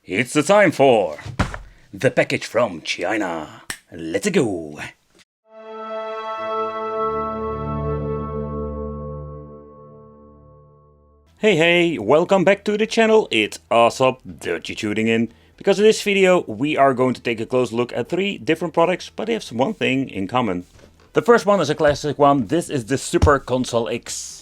It's the time for the package from China. Let's go. Hey, welcome back to the channel. It's awesome that you're tuning in. Because in this video we are going to take a close look at 3 different products, but they have one thing in common. The first one is a classic one. This is the Super Console X.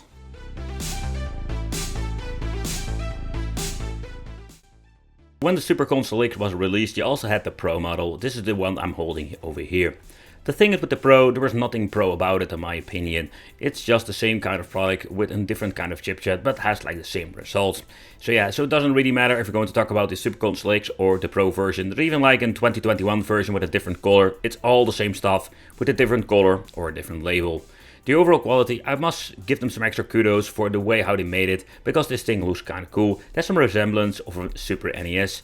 When the Super Console X was released, you also had the Pro model. This is the one I'm holding over here. The thing is with the Pro, there was nothing pro about it in my opinion. It's just the same kind of product with a different kind of chipset, but has like the same results. So it doesn't really matter if you're going to talk about the Super Console X or the Pro version, or even like in 2021 version with a different color. It's all the same stuff with a different color or a different label. The overall quality, I must give them some extra kudos for the way how they made it, because this thing looks kind of cool. There's some resemblance of a Super NES.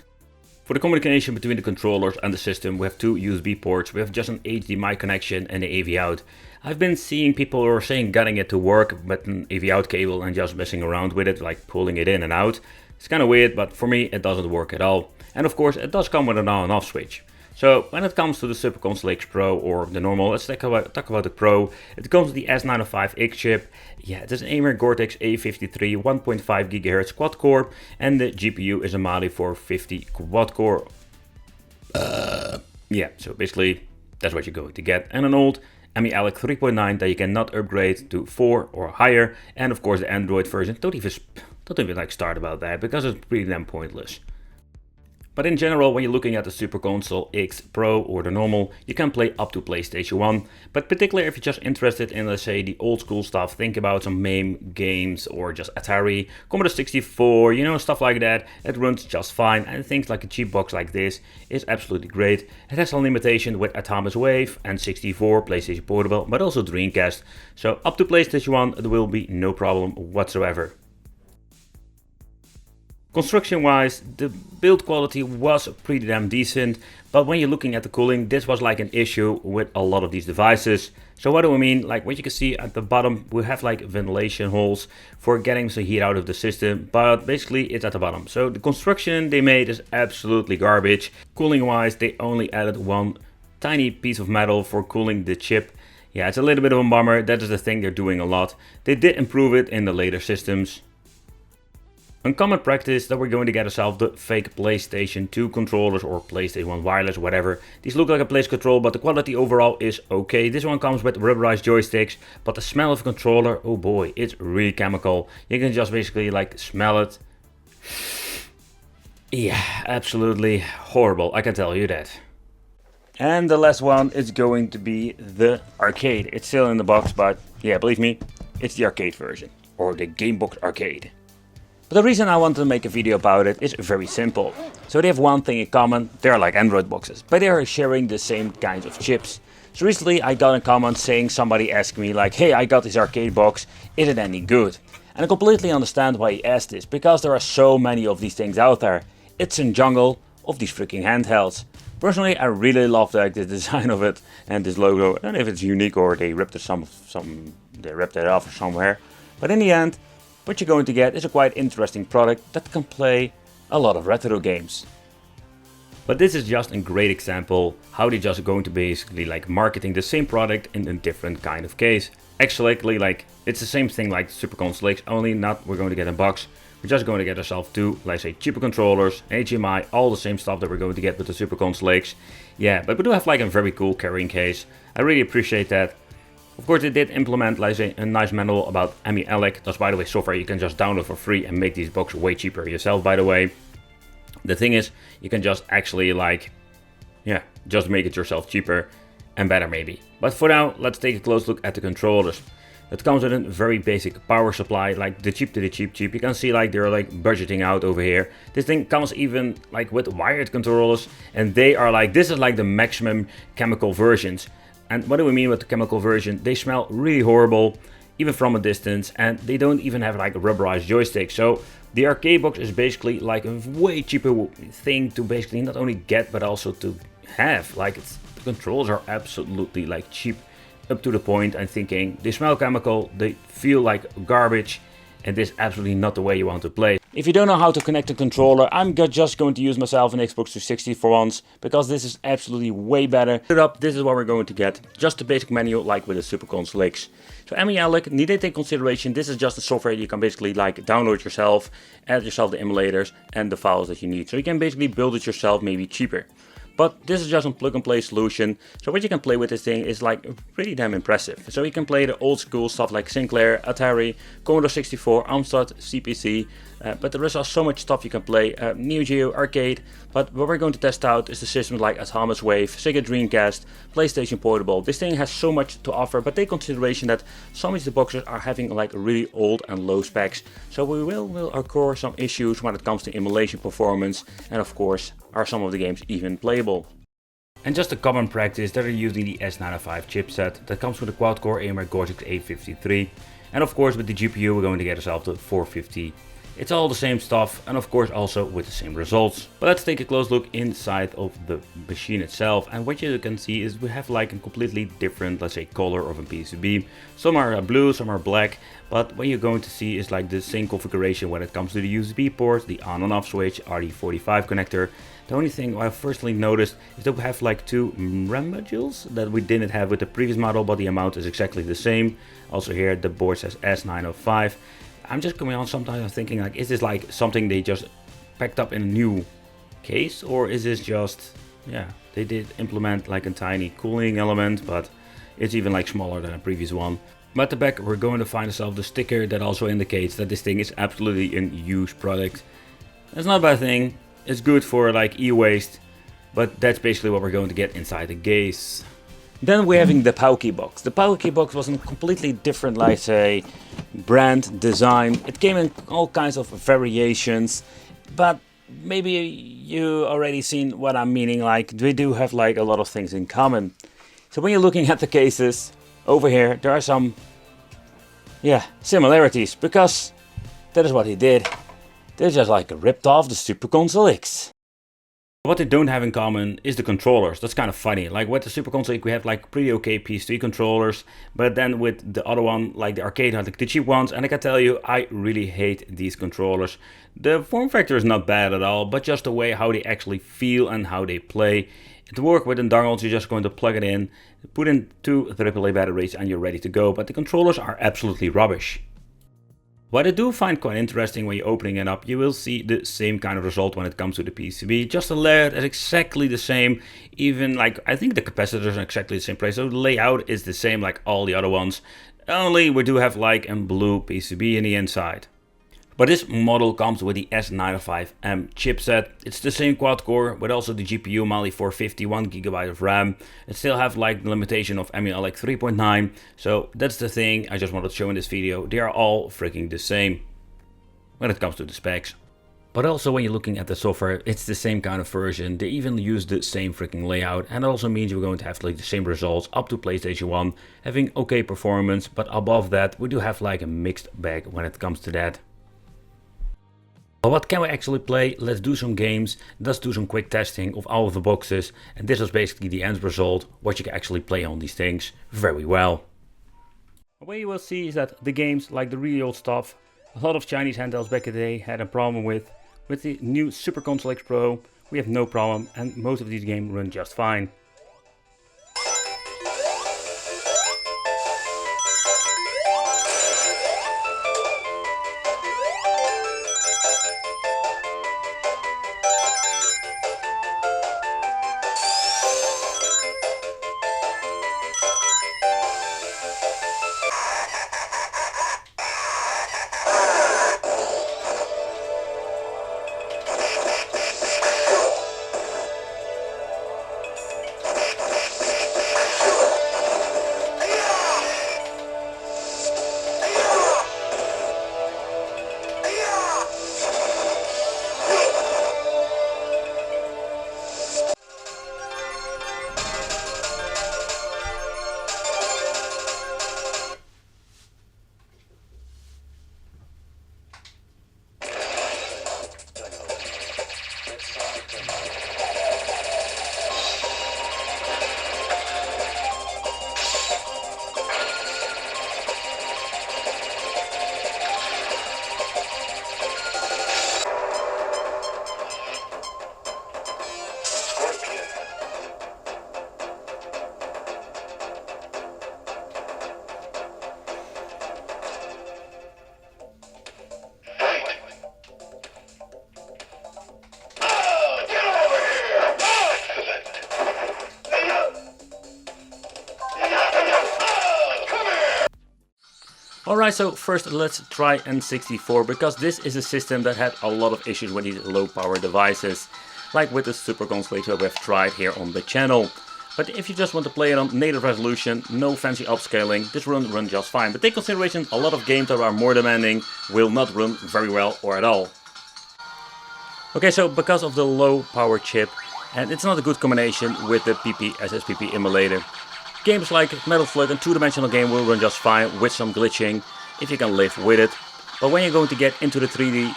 For the communication between the controllers and the system, we have 2 USB ports, we have just an HDMI connection and the AV out. I've been seeing people who are saying getting it to work with an AV out cable and just messing around with it, like pulling it in and out. It's kind of weird, but for me it doesn't work at all. And of course it does come with an on and off switch. So when it comes to the Super Console X Pro or the normal, let's talk about the Pro. It comes with the S905X chip. Yeah, it is an AMR Cortex A53 1.5 GHz quad core, and the GPU is a Mali 450 quad core. Yeah, so basically that's what you're going to get. And an old Emulation 3.9 that you cannot upgrade to 4 or higher. And of course the Android version. Don't even like start about that, because it's pretty damn pointless. But in general, when you're looking at the Super Console X Pro or the normal, you can play up to PlayStation 1. But particularly if you're just interested in, let's say, the old school stuff, think about some MAME games or just Atari, Commodore 64, stuff like that. It runs just fine, and things like a cheap box like this is absolutely great. It has some limitation with Atomic Wave and 64, PlayStation Portable, but also Dreamcast. So up to PlayStation 1, there will be no problem whatsoever. Construction wise, the build quality was pretty damn decent, but when you're looking at the cooling, this was like an issue with a lot of these devices. So what do I mean? Like what you can see at the bottom, we have like ventilation holes for getting some heat out of the system, but basically it's at the bottom. So the construction they made is absolutely garbage. Cooling wise, they only added one tiny piece of metal for cooling the chip. Yeah, it's a little bit of a bummer. That is the thing they're doing a lot. They did improve it in the later systems. Uncommon practice that we're going to get ourselves the fake PlayStation 2 controllers or PlayStation 1 wireless, whatever. These look like a place control, but the quality overall is okay. This one comes with rubberized joysticks, but the smell of the controller, oh boy, it's really chemical. You can just basically like smell it. Yeah, absolutely horrible, I can tell you that. And the last one is going to be the arcade. It's still in the box, but yeah, believe me, it's the arcade version, or the Gamebox Arcade. But the reason I want to make a video about it is very simple. So they have one thing in common, they're like Android boxes, but they are sharing the same kinds of chips. So recently I got a comment saying, somebody asked me like, hey, I got this arcade box, is it any good? And I completely understand why he asked this, because there are so many of these things out there. It's a jungle of these freaking handhelds. Personally, I really love the design of it and this logo. I don't know if it's unique or they ripped it they ripped it off somewhere. But in the end, what you're going to get is a quite interesting product that can play a lot of retro games. But this is just a great example how they're just going to basically like marketing the same product in a different kind of case. Actually, like it's the same thing like Super Console X, only not we're going to get a box. We're just going to get ourselves 2, let's say, cheaper controllers, HDMI, all the same stuff that we're going to get with the Super Console X. Yeah, but we do have like a very cool carrying case. I really appreciate that. Of course, they did implement, like say, a nice manual about Emulation. That's, by the way, software you can just download for free and make these boxes way cheaper yourself, by the way. The thing is, you can just actually just make it yourself cheaper and better maybe. But for now, let's take a close look at the controllers. It comes with a very basic power supply, like the cheap to the cheap. You can see like they're like budgeting out over here. This thing comes even like with wired controllers, and they are like, this is like the maximum chemical versions. And what do we mean with the chemical version? They smell really horrible, even from a distance, and they don't even have like a rubberized joystick. So the arcade box is basically like a way cheaper thing to basically not only get, but also to have. Like the controls are absolutely like cheap up to the point I'm thinking they smell chemical, they feel like garbage, and this is absolutely not the way you want to play. If you don't know how to connect a controller, I'm just going to use myself an Xbox 360 for once, because this is absolutely way better. This is what we're going to get, just the basic menu like with the Super Console X. So Emulation, need to take consideration, this is just a software you can basically like download yourself, add yourself the emulators and the files that you need. So you can basically build it yourself, maybe cheaper. But this is just a plug and play solution, so what you can play with this thing is like pretty damn impressive. So you can play the old school stuff like Sinclair, Atari, Commodore 64, Amstrad, CPC, but there is also so much stuff you can play, Neo Geo, Arcade, but what we're going to test out is the systems like Atomic Wave, Sega Dreamcast, PlayStation Portable. This thing has so much to offer, but take consideration that some of the boxes are having like really old and low specs, so we will occur some issues when it comes to emulation performance, and of course, are some of the games even playable. And just a common practice, that are using the S905 chipset that comes with a quad-core AMD Cortex A53, and of course with the GPU we're going to get ourselves the 450. It's all the same stuff, and of course also with the same results. But let's take a close look inside of the machine itself, and what you can see is we have like a completely different, let's say, color of a PCB. Some are blue, some are black, but what you're going to see is like the same configuration when it comes to the USB ports, the on and off switch, RD45 connector. The only thing I firstly noticed is that we have like two RAM modules that we didn't have with the previous model, but the amount is exactly the same. Also here the board says S905. I'm just coming on sometimes, I'm thinking like, is this like something they just packed up in a new case, or is this just, yeah, they did implement like a tiny cooling element, but it's even like smaller than a previous one. But at the back we're going to find ourselves the sticker that also indicates that this thing is absolutely a used product. That's not a bad thing, it's good for like e-waste, but that's basically what we're going to get inside the case. Then we're having the Pauky box. The Pauky box was a completely different, like say, brand design. It came in all kinds of variations, but maybe you already seen what I'm meaning. Like we do have like a lot of things in common. So when you're looking at the cases over here, there are some, similarities, because that is what he did. They just like ripped off the Super Console X. What they don't have in common is the controllers. That's kind of funny. Like with the Super Console, we have like pretty okay PS3 controllers, but then with the other one, like the arcade, like the cheap ones, and I can tell you, I really hate these controllers. The form factor is not bad at all, but just the way how they actually feel and how they play. To work with the dongles, you're just going to plug it in, put in two AAA batteries, and you're ready to go. But the controllers are absolutely rubbish. What I do find quite interesting when you're opening it up, you will see the same kind of result when it comes to the PCB. Just the layout is exactly the same. Even like, I think the capacitors are exactly the same place. So the layout is the same like all the other ones. Only we do have like a blue PCB in the inside. But this model comes with the S905M chipset. It's the same quad core, but also the GPU Mali 450, 1GB of RAM. It still have like the limitation of MULX 3.9. So that's the thing I just wanted to show in this video. They are all freaking the same when it comes to the specs. But also when you're looking at the software, it's the same kind of version. They even use the same freaking layout, and it also means we're going to have like the same results up to PlayStation 1, having okay performance, but above that we do have like a mixed bag when it comes to that. But what can we actually play? Let's do some games, let's do some quick testing of all of the boxes, and this is basically the end result, what you can actually play on these things very well. What you will see is that the games, like the really old stuff, a lot of Chinese handhelds back in the day had a problem with the new Super Console X Pro, we have no problem, and most of these games run just fine. Alright, so first let's try N64, because this is a system that had a lot of issues with these low power devices, like with the Super consoles that we have tried here on the channel. But if you just want to play it on native resolution, no fancy upscaling, this will run just fine. But take consideration, a lot of games that are more demanding will not run very well or at all. Okay, so because of the low power chip, and it's not a good combination with the PP SSPP emulator. Games like Metal Slug and two-dimensional game will run just fine with some glitching, if you can live with it. But when you're going to get into the 3D,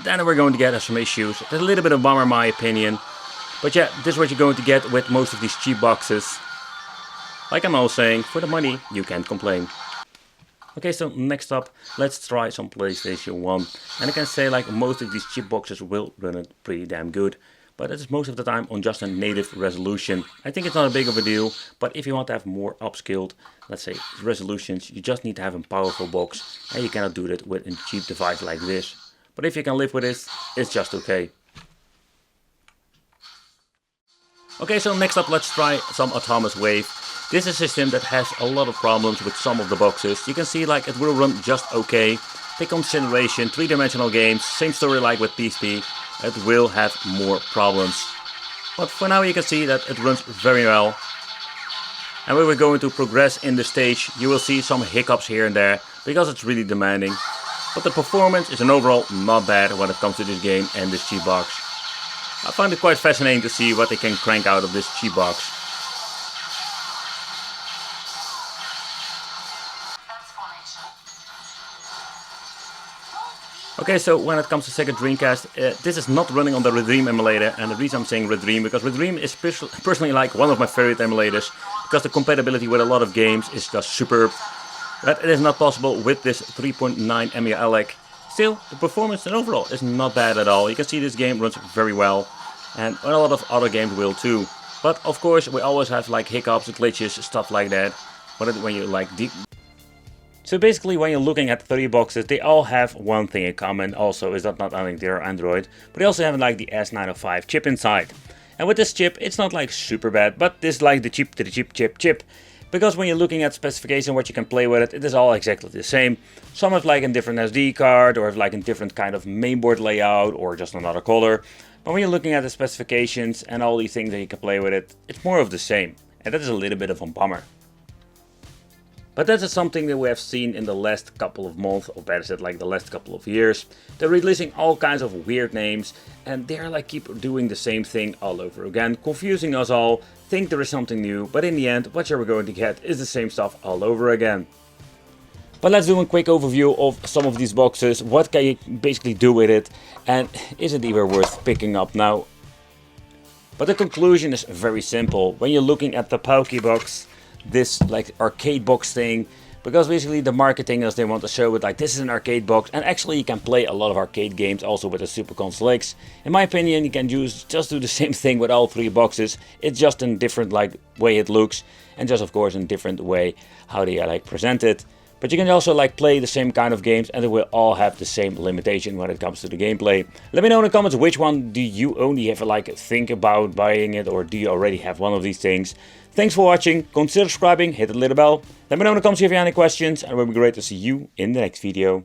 then we're going to get some issues. It's a little bit of a bummer in my opinion. But yeah, this is what you're going to get with most of these cheap boxes. Like I'm always saying, for the money, you can't complain. Okay, so next up, let's try some PlayStation 1. And I can say like most of these cheap boxes will run it pretty damn good. But it's most of the time on just a native resolution. I think it's not a big of a deal, but if you want to have more upscaled, let's say, resolutions, you just need to have a powerful box. And you cannot do that with a cheap device like this. But if you can live with this, it's just okay. Okay, so next up let's try some Atomic Wave. This is a system that has a lot of problems with some of the boxes. You can see like it will run just okay. Take consideration, three-dimensional games, same story like with PSP, it will have more problems. But for now you can see that it runs very well. And when we're going to progress in the stage, you will see some hiccups here and there, because it's really demanding. But the performance is overall not bad when it comes to this game and this cheap box. I find it quite fascinating to see what they can crank out of this cheap box. Okay, so when it comes to Sega Dreamcast, this is not running on the Redream emulator, and the reason I'm saying Redream, because Redream is personally like one of my favorite emulators, because the compatibility with a lot of games is just superb. But it is not possible with this 3.9 MELEC. Still, the performance and overall is not bad at all. You can see this game runs very well, and a lot of other games will too. But of course, we always have like hiccups, glitches, stuff like that. When you like deep. So basically, when you're looking at the 3 boxes, they all have one thing in common. Also, is that not only they're Android, but they also have like the S905 chip inside. And with this chip, it's not like super bad, but this is like the cheap to the chip. Because when you're looking at specification, what you can play with it, it is all exactly the same. Some have like a different SD card, or have like a different kind of mainboard layout, or just another color. But when you're looking at the specifications and all these things that you can play with it, it's more of the same. And that is a little bit of a bummer. But that is something that we have seen in the last couple of months, or better said, like the last couple of years. They're releasing all kinds of weird names, and they're like keep doing the same thing all over again, confusing us all, think there is something new, but in the end, what you're going to get is the same stuff all over again. But let's do a quick overview of some of these boxes, what can you basically do with it, and is it even worth picking up now? But the conclusion is very simple. When you're looking at the Pauky box, this like arcade box thing, because basically the marketing is they want to show it like this is an arcade box, and actually you can play a lot of arcade games also with the Super Console X. In my opinion, you can just do the same thing with all 3 boxes. It's just in different like way it looks, and just of course in different way how they like present it. But you can also like play the same kind of games, and they will all have the same limitation when it comes to the gameplay. Let me know in the comments which one do you only have like think about buying it, or do you already have one of these things. Thanks for watching, consider subscribing, hit the little bell. Let me know in the comments if you have any questions, and it will be great to see you in the next video.